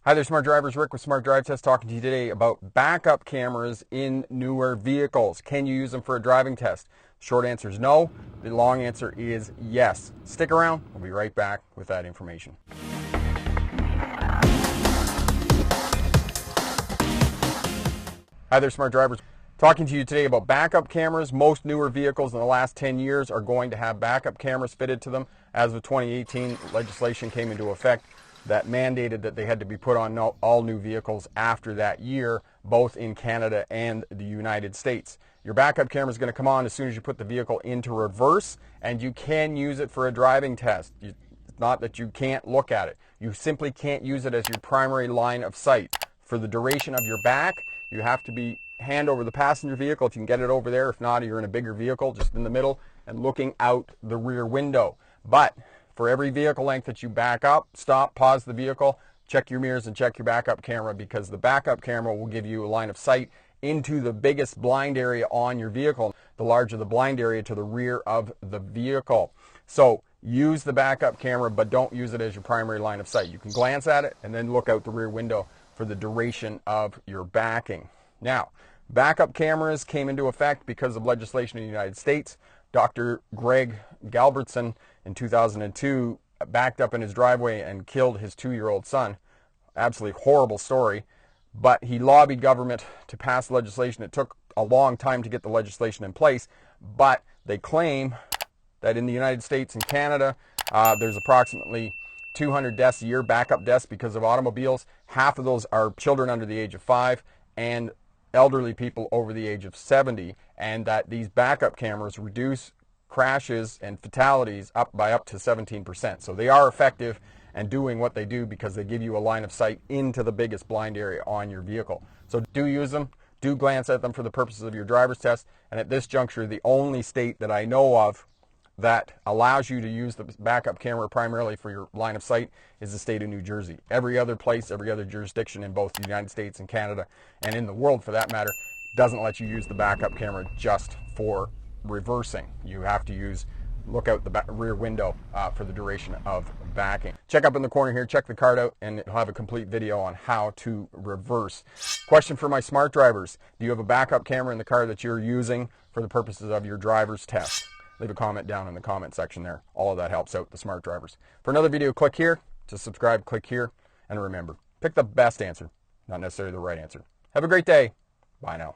Hi there, Smart Drivers. Rick with Smart Drive Test talking to you today about backup cameras in newer vehicles. Can you use them for a driving test? Short answer is no. The long answer is yes. Stick around. We'll be right back with that information. Hi there, Smart Drivers. Talking to you today about backup cameras. Most newer vehicles in the last 10 years are going to have backup cameras fitted to them. As of 2018, legislation came into effect that mandated that they had to be put on all new vehicles after that year, both in Canada and the United States. Your backup camera is going to come on as soon as you put the vehicle into reverse, and you can use it for a driving test. It's not that you can't look at it. You simply can't use it as your primary line of sight. For the duration of your back, you have to be hand over the passenger vehicle if you can get it over there. If not, you're in a bigger vehicle just in the middle and looking out the rear window. But for every vehicle length that you back up, stop, pause the vehicle, check your mirrors and check your backup camera, because the backup camera will give you a line of sight into the biggest blind area on your vehicle, the larger the blind area to the rear of the vehicle. So use the backup camera, but don't use it as your primary line of sight. You can glance at it and then look out the rear window for the duration of your backing. Now, backup cameras came into effect because of legislation in the United States. Dr. Greg Galbertson in 2002 backed up in his driveway and killed his 2-year-old son. Absolutely horrible story. But he lobbied government to pass legislation. It took a long time to get the legislation in place, but they claim that in the United States and Canada, there's approximately 200 deaths a year, backup deaths because of automobiles. Half of those are children under the age of 5 and elderly people over the age of 70, and that these backup cameras reduce crashes and fatalities by up to 17%. So they are effective and doing what they do because they give you a line of sight into the biggest blind area on your vehicle. So do use them, do glance at them for the purposes of your driver's test, and at this juncture, the only state that I know of that allows you to use the backup camera primarily for your line of sight is the state of New Jersey. Every other place, every other jurisdiction in both the United States and Canada, and in the world for that matter, doesn't let you use the backup camera just for reversing. You have to look out the rear window for the duration of backing. Check up in the corner here, check the card out, and it'll have a complete video on how to reverse. Question for my smart drivers: do you have a backup camera in the car that you're using for the purposes of your driver's test? Leave a comment down in the comment section there. All of that helps out the smart drivers. For another video, click here. To subscribe, click here. And remember, pick the best answer, not necessarily the right answer. Have a great day. Bye now.